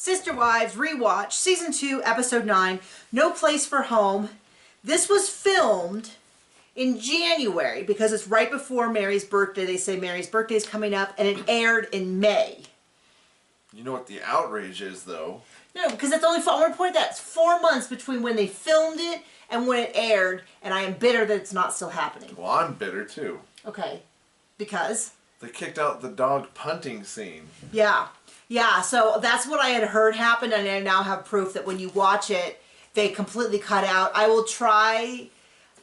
Sister Wives Rewatch, Season 2, Episode 9, No Place for Home. This was filmed in January because it's right before Mary's birthday. They say Mary's birthday is coming up, and it aired in May. You know what the outrage is, though? No, because it's only, I want to point that, it's 4 months between when they filmed it and when it aired, and I am bitter that it's not still happening. Well, I'm bitter, too. Okay. Because? They kicked out the dog punting scene. Yeah. Yeah, so that's what I had heard happen, and I now have proof that when you watch it, they completely cut out. I will try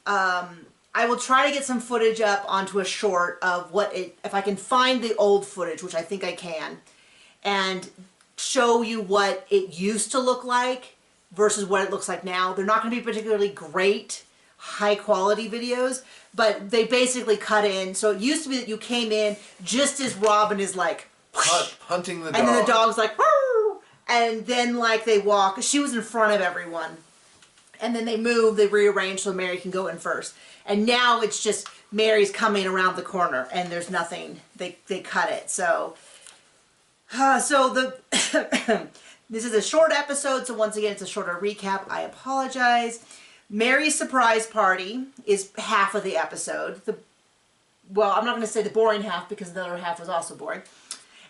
to get some footage up onto a short of what it, if I can find the old footage, which I think I can, and show you what it used to look like versus what it looks like now. They're not going to be particularly great, high quality videos, but they basically cut in. So it used to be that you came in just as Robin is like, punting the dog. And then the dog's like, "Woo!" And then like they walk. She was in front of everyone. And then they move, they rearrange so Mary can go in first. And now it's just Mary's coming around the corner and there's nothing. They cut it. So this is a short episode. So once again, it's a shorter recap. I apologize. Mary's surprise party is half of the episode. Well, I'm not going to say the boring half because the other half was also boring.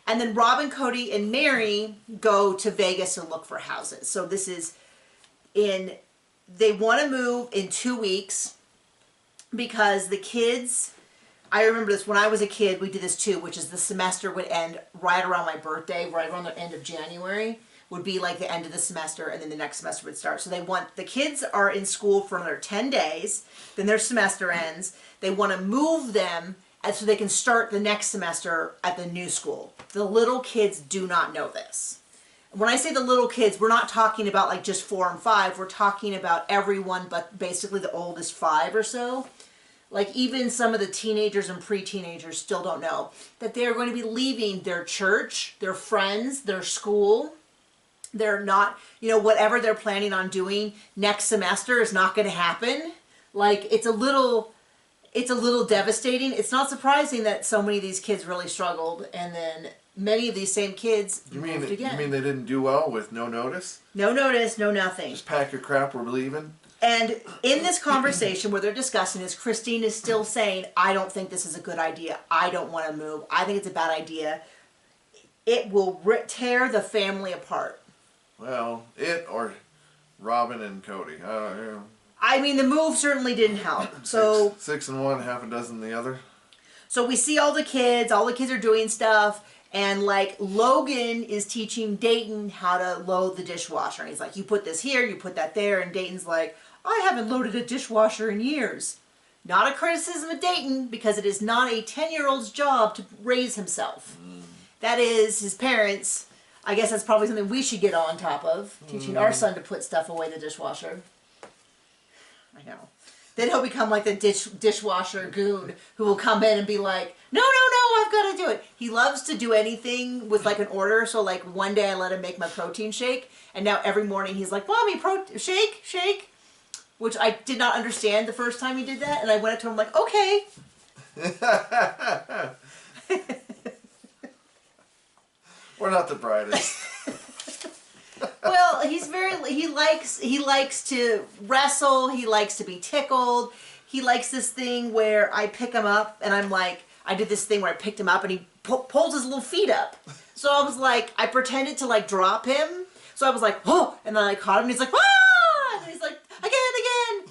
And then Robin, Cody, and Mary go to Vegas to look for houses. So this is they want to move in 2 weeks because the kids, I remember this when I was a kid, we did this too, which is the semester would end right around my birthday, right around the end of January would be like the end of the semester, and then the next semester would start. So the kids are in school for another 10 days, then their semester ends. They want to move them and so they can start the next semester at the new school. The little kids do not know this. When I say the little kids, we're not talking about like just 4 and 5. We're talking about everyone but basically the oldest 5 or so. Like even some of the teenagers and pre-teenagers still don't know that they're going to be leaving their church, their friends, their school. They're not, whatever they're planning on doing next semester is not going to happen. Like it's a little devastating. It's not surprising that so many of these kids really struggled, and then many of these same kids moved again. You mean they didn't do well with no notice? No notice, no nothing. Just pack your crap, we're leaving? And in this conversation where they're discussing this, Christine is still saying, I don't think this is a good idea. I don't want to move. I think it's a bad idea. It will tear the family apart. Well, it or Robin and Cody. I mean, the move certainly didn't help. So six and one, half a dozen the other. So we see all the kids are doing stuff, and like Logan is teaching Dayton how to load the dishwasher. And he's like, you put this here, you put that there, and Dayton's like, I haven't loaded a dishwasher in years. Not a criticism of Dayton, because it is not a 10-year-old's job to raise himself. That is his parents. I guess that's probably something we should get on top of, teaching our son to put stuff away in the dishwasher. I know. Then he'll become like the dishwasher goon who will come in and be like, no, I've got to do it. He loves to do anything with like an order. So like one day I let him make my protein shake, and now every morning he's like, Mommy, shake, which I did not understand the first time he did that. And I went up to him like, okay. We're not the brightest. Well, he likes to wrestle. He likes to be tickled. He likes this thing where I pick him up and I'm like, I did this thing where I picked him up and he pulls his little feet up. So I was like, I pretended to like drop him. So I was like, oh, and then I caught him and he's like, ah! And he's like, again.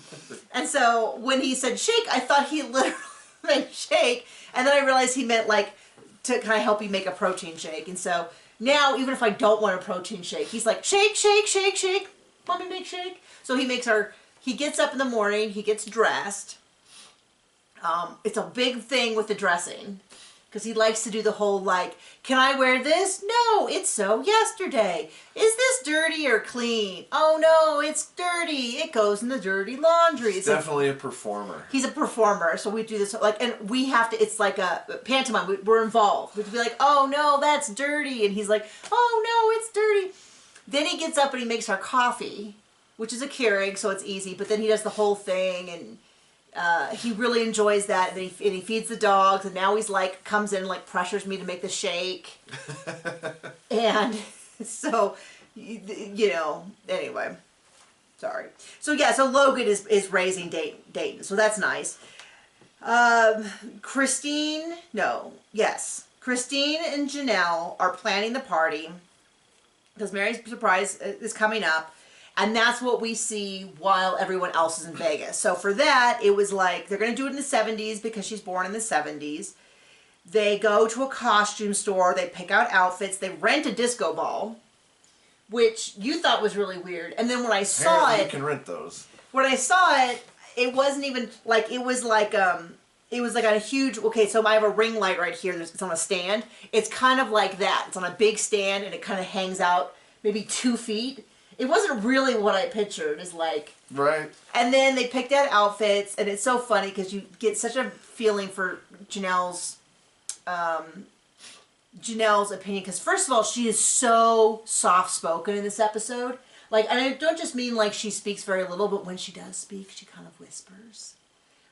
And so when he said shake, I thought he literally meant shake. And then I realized he meant like, can I help you make a protein shake? And so now, even if I don't want a protein shake, he's like, shake, shake, shake, shake. Mommy, make shake. So he gets up in the morning, he gets dressed. It's a big thing with the dressing, because he likes to do the whole like, can I wear this? No, it's so yesterday. Is this dirty or clean? Oh no, it's dirty. It goes in the dirty laundry. He's definitely a performer. He's a performer, so we do this like, and we have to. It's like a pantomime. We're involved. We have to be like, oh no, that's dirty, and he's like, oh no, it's dirty. Then he gets up and he makes our coffee, which is a Keurig, so it's easy. But then he does the whole thing, and he really enjoys that, and he feeds the dogs, and now he's like, comes in and like pressures me to make the shake. And So, anyway. Sorry. So yeah, so Logan is raising Dayton. So that's nice. Christine and Janelle are planning the party because Mary's surprise is coming up. And that's what we see while everyone else is in Vegas. So for that, it was like, they're going to do it in the 70s because she's born in the 70s. They go to a costume store. They pick out outfits. They rent a disco ball, which you thought was really weird. And then when I saw Apparently it... you can rent those. When I saw it, it wasn't even, like, it was like a huge... Okay, so I have a ring light right here. It's on a stand. It's kind of like that. It's on a big stand, and it kind of hangs out maybe 2 feet. It wasn't really what I pictured. It's like... Right. And then they picked out outfits, and it's so funny because you get such a feeling for Janelle's opinion. Because first of all, she is so soft-spoken in this episode. Like, and I don't just mean like she speaks very little, but when she does speak, she kind of whispers.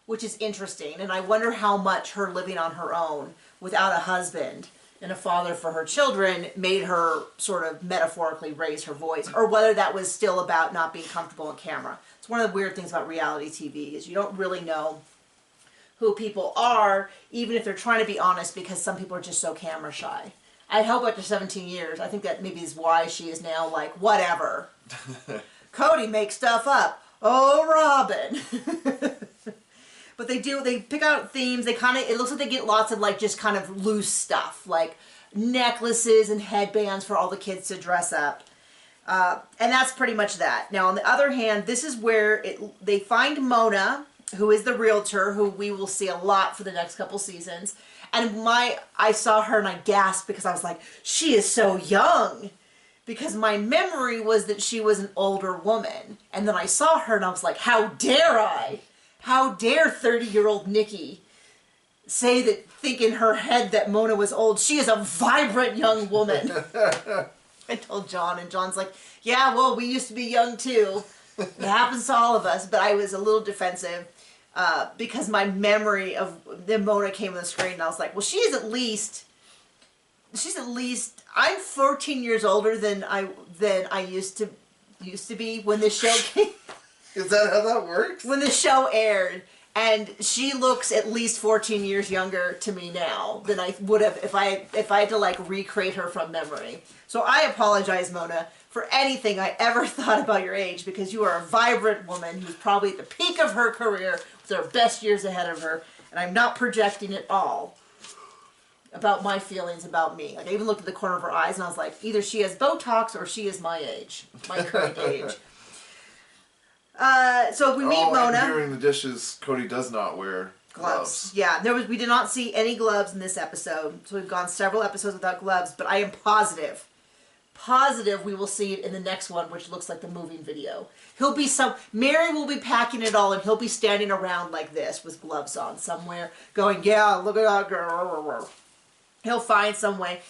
Which is interesting. And I wonder how much her living on her own without a husband and a father for her children made her sort of metaphorically raise her voice, or whether that was still about not being comfortable on camera. It's one of the weird things about reality TV is you don't really know who people are, even if they're trying to be honest, because some people are just so camera shy. I hope after 17 years, I think that maybe is why she is now like, whatever. Cody makes stuff up. Oh, Robin. But they pick out themes. It looks like they get lots of like just kind of loose stuff, like necklaces and headbands for all the kids to dress up. And that's pretty much that. Now, on the other hand, this is where they find Mona, who is the realtor, who we will see a lot for the next couple seasons. And I saw her and I gasped because I was like, she is so young. Because my memory was that she was an older woman. And then I saw her and I was like, how dare I? How dare 30-year-old Nikki think in her head that Mona was old? She is a vibrant young woman. I told John, and John's like, yeah, well, we used to be young too. It happens to all of us, but I was a little defensive because my memory of the Mona came on the screen, and I was like, well, she's at least, I'm 14 years older than I used to be when this show came. Is that how that works? When the show aired, and she looks at least 14 years younger to me now than I would have if I had to like recreate her from memory. So I apologize, Mona, for anything I ever thought about your age, because you are a vibrant woman who's probably at the peak of her career with her best years ahead of her, and I'm not projecting at all about my feelings about me. Like, I even looked at the corner of her eyes and I was like, either she has Botox or she is my age, my current age. So we meet Mona. And doing the dishes, Cody does not wear gloves. Yeah, we did not see any gloves in this episode. So we've gone several episodes without gloves, but I am positive we will see it in the next one, which looks like the moving video. Mary will be packing it all, and he'll be standing around like this with gloves on somewhere, going, yeah, look at that girl. He'll find some way.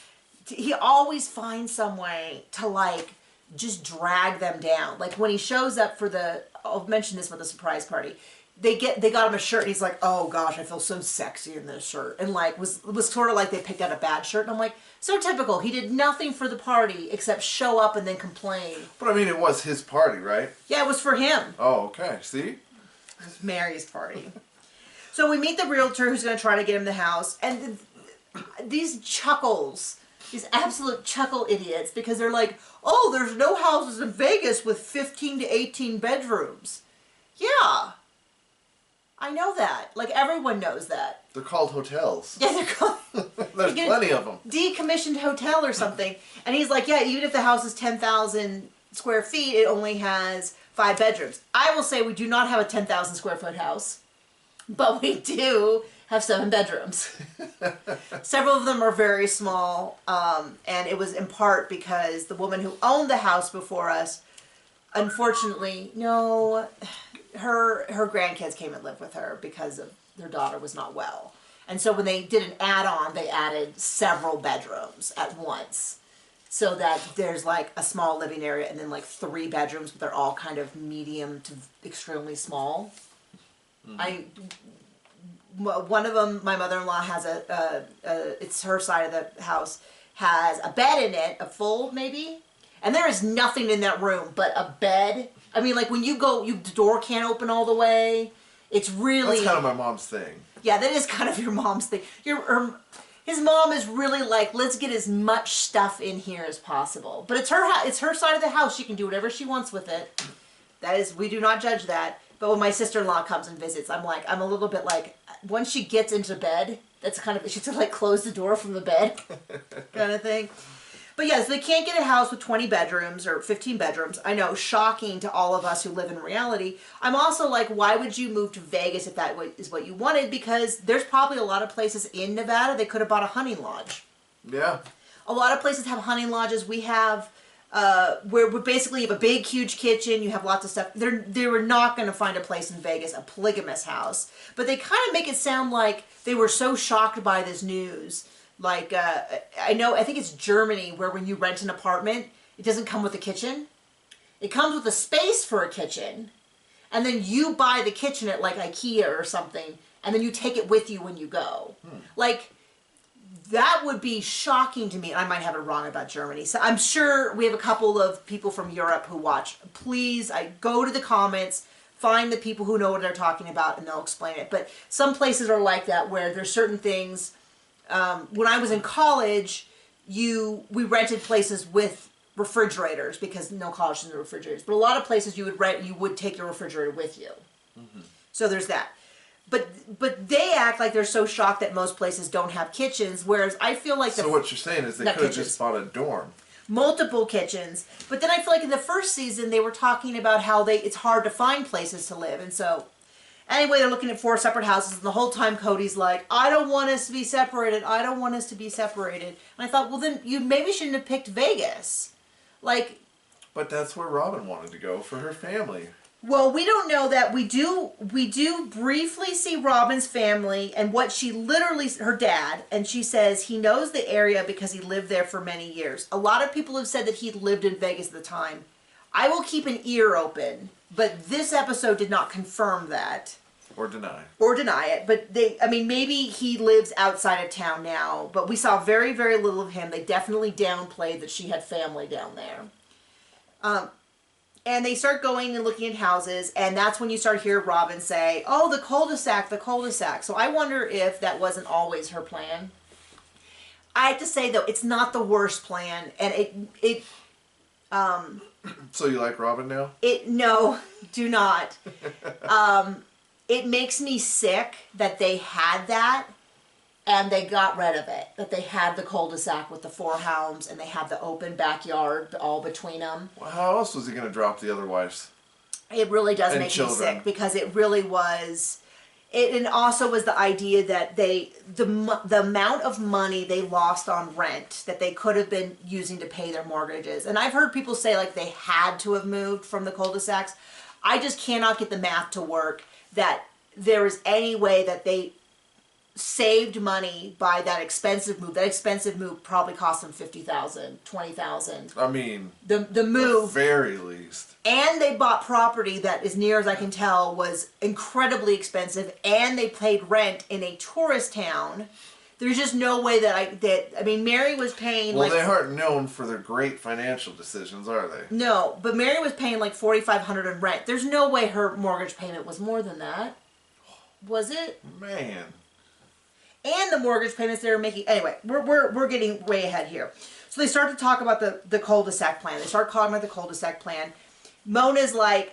He always finds some way to like just drag them down. Like when he shows up for I'll mention this with the surprise party. They got him a shirt and he's like, oh gosh, I feel so sexy in this shirt. And like was sort of like they picked out a bad shirt. And I'm like, so typical. He did nothing for the party except show up and then complain. But I mean, it was his party, right? Yeah, it was for him. Oh, okay. See? It was Mary's party. So we meet the realtor who's going to try to get him the house. And these chuckles, these absolute chuckle idiots, because they're like, oh, there's no houses in Vegas with 15 to 18 bedrooms. Yeah. I know that. Like, everyone knows that. They're called hotels. Yeah, they're called... There's plenty of them. Decommissioned hotel or something. And he's like, yeah, even if the house is 10,000 square feet, it only has 5 bedrooms. I will say we do not have a 10,000 square foot house. But we do have 7 bedrooms. Several of them are very small. And it was in part because the woman who owned the house before us, unfortunately, her grandkids came and lived with her because their daughter was not well. And so when they did an add-on, they added several bedrooms at once. So that there's like a small living area and then like 3 bedrooms, but they're all kind of medium to extremely small. Mm-hmm. One of them, my mother-in-law has it's her side of the house, has a bed in it, a full maybe, and there is nothing in that room but a bed. I mean, like when you go, the door can't open all the way. It's really... That's kind of my mom's thing. Yeah, that is kind of your mom's thing. His mom is really like, let's get as much stuff in here as possible. But it's her side of the house. She can do whatever she wants with it. That is, we do not judge that. But when my sister-in-law comes and visits, I'm a little bit like, once she gets into bed, that's kind of, she has to like close the door from the bed kind of thing. But yes, they can't get a house with 20 bedrooms or 15 bedrooms. I know, shocking to all of us who live in reality. I'm also like, why would you move to Vegas if that is what you wanted? Because there's probably a lot of places in Nevada they could have bought a hunting lodge. Yeah. A lot of places have hunting lodges. We have, where we basically have a big, huge kitchen. You have lots of stuff. They were not going to find a place in Vegas, a polygamous house. But they kind of make it sound like they were so shocked by this news. Like, I think it's Germany where when you rent an apartment, it doesn't come with a kitchen. It comes with a space for a kitchen. And then you buy the kitchen at like IKEA or something. And then you take it with you when you go. Like, that would be shocking to me. I might have it wrong about Germany. So I'm sure we have a couple of people from Europe who watch. Please, go to the comments, find the people who know what they're talking about, and they'll explain it. But some places are like that where there's certain things... when I was in college, we rented places with refrigerators because no college has refrigerators. But a lot of places you would take your refrigerator with you. So there's that. But they act like they're so shocked that most places don't have kitchens, whereas I feel like... So what you're saying is they could have just bought a dorm. Multiple kitchens. But then I feel like in the first season they were talking about how it's hard to find places to live. And so... Anyway, they're looking at 4 separate houses, and the whole time Cody's like, I don't want us to be separated. I don't want us to be separated. And I thought, well, then you maybe shouldn't have picked Vegas. Like... But that's where Robin wanted to go for her family. Well, we don't know that. We do briefly see Robin's family and what she literally... Her dad, and she says he knows the area because he lived there for many years. A lot of people have said that he lived in Vegas at the time. I will keep an ear open... But this episode did not confirm that. Or deny. Or deny it. But maybe he lives outside of town now. But we saw very, very little of him. They definitely downplayed that she had family down there. And they start going and looking at houses. And that's when you start hearing Robin say, oh, the cul-de-sac, the cul-de-sac. So I wonder if that wasn't always her plan. I have to say, though, it's not the worst plan. And So you like Robin now? No, do not. It makes me sick that they had that and they got rid of it. That they had the cul-de-sac with the 4 hounds and they have the open backyard all between them. Well, how else was he going to drop the other wives? It really does make children. me sick because it really was... It also was the idea that the amount of money they lost on rent that they could have been using to pay their mortgages. And I've heard people say like they had to have moved from the cul-de-sacs. I just cannot get the math to work that there is any way that they saved money by that expensive move. That expensive move probably cost them $50,000, $20,000. I mean, the move, the very least. And they bought property that, as near as I can tell, was incredibly expensive, and they paid rent in a tourist town. There's just no way that Mary was paying they aren't known for their great financial decisions, are they? No, but Mary was paying like $4,500 in rent. There's no way her mortgage payment was more than that. Was it? Man. And the mortgage payments they were making. Anyway, we're getting way ahead here. So they start to talk about the cul-de-sac plan. They start talking about the cul-de-sac plan. Mona's like,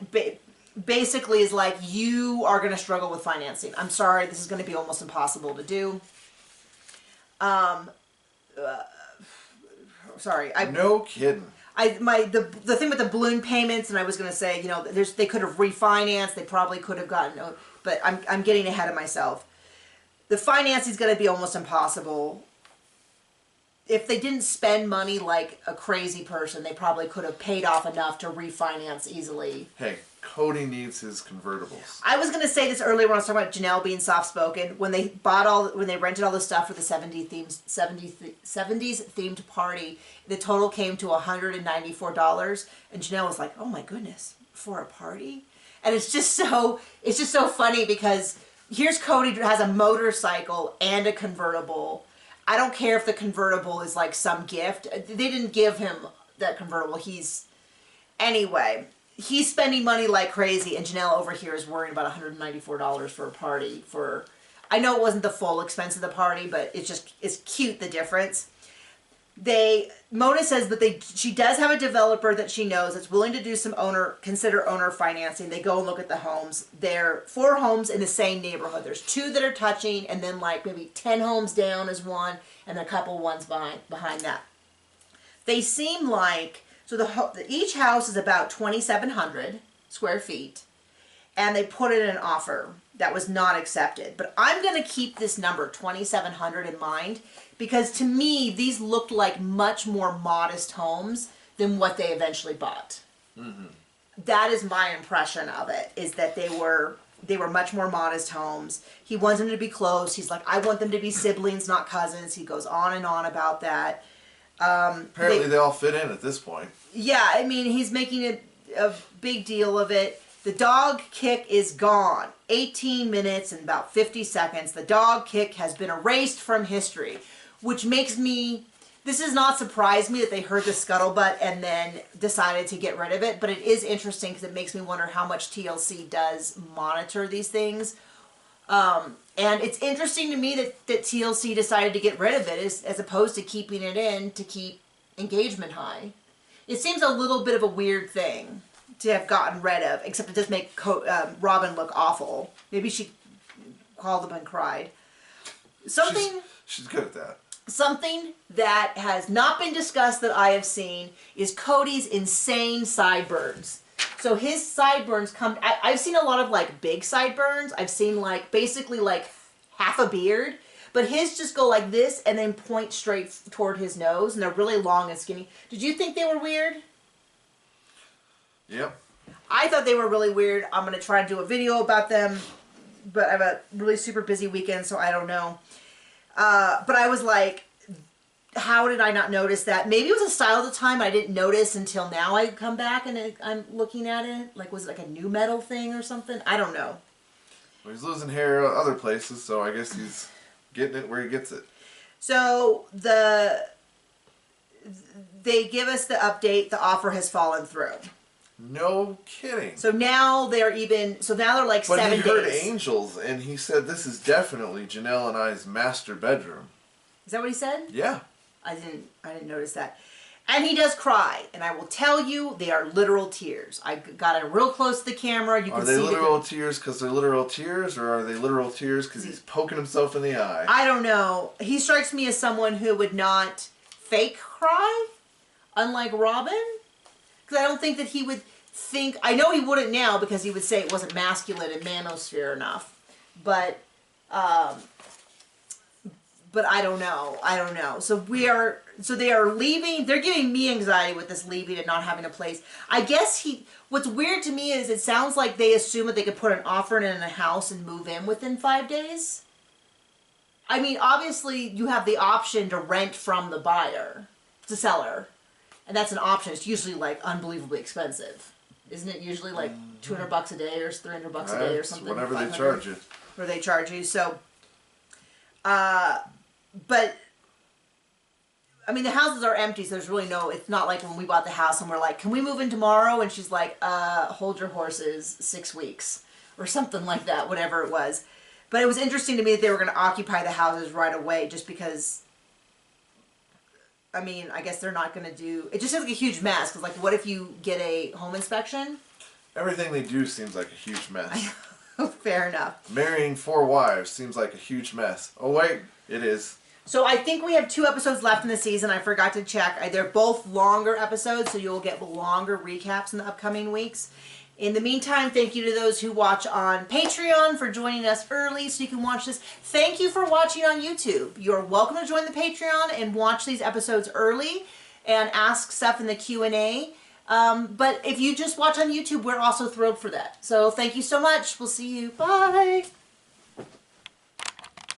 basically is like, you are going to struggle with financing. I'm sorry, this is going to be almost impossible to do. Sorry. No kidding. The thing with the balloon payments, and I was going to say, they could have refinanced. They probably could have gotten, but I'm getting ahead of myself. The financing is going to be almost impossible. If they didn't spend money like a crazy person, they probably could have paid off enough to refinance easily. Hey, Cody needs his convertibles. I was going to say this earlier when I was talking about Janelle being soft-spoken. When they rented all the stuff for the 70s themed party, the total came to $194, and Janelle was like, "Oh my goodness, for a party?" And it's just so funny because here's Cody who has a motorcycle and a convertible. I don't care if the convertible is like some gift. They didn't give him that convertible. Anyway, he's spending money like crazy, and Janelle over here is worrying about $194 for a party. I know it wasn't the full expense of the party, but it's cute, the difference. Mona says that she does have a developer that she knows that's willing to do some consider owner financing. They go and look at the homes. There are 4 homes in the same neighborhood. There's 2 that are touching, and then like maybe 10 homes down is one, and a couple ones behind that. They seem like, each house is about 2,700 square feet, and they put in an offer that was not accepted. But I'm going to keep this number 2,700 in mind, because to me these looked like much more modest homes than what they eventually bought. Mm-hmm. That is my impression of it, is that they were much more modest homes. He wants them to be close. He's like, I want them to be siblings, not cousins. He goes on and on about that. Apparently they all fit in at this point. Yeah, I mean, he's making a big deal of it. The dog kick is gone. 18 minutes and about 50 seconds. The dog kick has been erased from history, which makes me... This does not surprise me that they heard the scuttlebutt and then decided to get rid of it, but it is interesting because it makes me wonder how much TLC does monitor these things. And it's interesting to me that TLC decided to get rid of it as opposed to keeping it in to keep engagement high. It seems a little bit of a weird thing to have gotten rid of, except it does make Robin look awful. Maybe she called him and cried. She's good at that. Something that has not been discussed that I have seen is Cody's insane sideburns. So his sideburns I've seen a lot of like big sideburns. I've seen like basically like half a beard. But his just go like this and then point straight toward his nose. And they're really long and skinny. Did you think they were weird? Yep. I thought they were really weird. I'm going to try to do a video about them. But I have a really super busy weekend, so I don't know. But I was like, how did I not notice that? Maybe it was a style at the time I didn't notice until now I come back and I'm looking at it. Like, was it like a new metal thing or something? I don't know. Well, he's losing hair other places, so I guess he's getting it where he gets it. So they give us the update. The offer has fallen through. No kidding. So now they're like 7 days. But he heard angels, and he said this is definitely Janelle and I's master bedroom. Is that what he said? Yeah. I didn't notice that. And he does cry, and I will tell you, they are literal tears. I got it real close to the camera. You can see. Are they literal tears because they're literal tears, or are they literal tears because he's poking himself in the eye? I don't know. He strikes me as someone who would not fake cry, unlike Robin. Because I don't think that he would think... I know he wouldn't now because he would say it wasn't masculine and manosphere enough. But I don't know. I don't know. So they are leaving. They're giving me anxiety with this leaving and not having a place. I guess what's weird to me is it sounds like they assume that they could put an offer in a house and move in within 5 days. I mean, obviously you have the option to rent from the seller. And that's an option. It's usually like unbelievably expensive. Isn't it usually like $200 a day or $300 a day or something? Whatever they charge you. Or they charge you. So, but, I mean, the houses are empty, so there's really it's not like when we bought the house and we're like, can we move in tomorrow? And she's like, hold your horses 6 weeks. Or something like that, whatever it was. But it was interesting to me that they were going to occupy the houses right away just because... I mean, I guess they're not going to do... It just seems like a huge mess. Because, like, what if you get a home inspection? Everything they do seems like a huge mess. Fair enough. Marrying 4 wives seems like a huge mess. Oh, wait. It is. So, I think we have 2 episodes left in the season. I forgot to check. They're both longer episodes, so you'll get longer recaps in the upcoming weeks. In the meantime, thank you to those who watch on Patreon for joining us early so you can watch this. Thank you for watching on YouTube. You're welcome to join the Patreon and watch these episodes early and ask stuff in the Q&A. But if you just watch on YouTube, we're also thrilled for that. So thank you so much. We'll see you. Bye.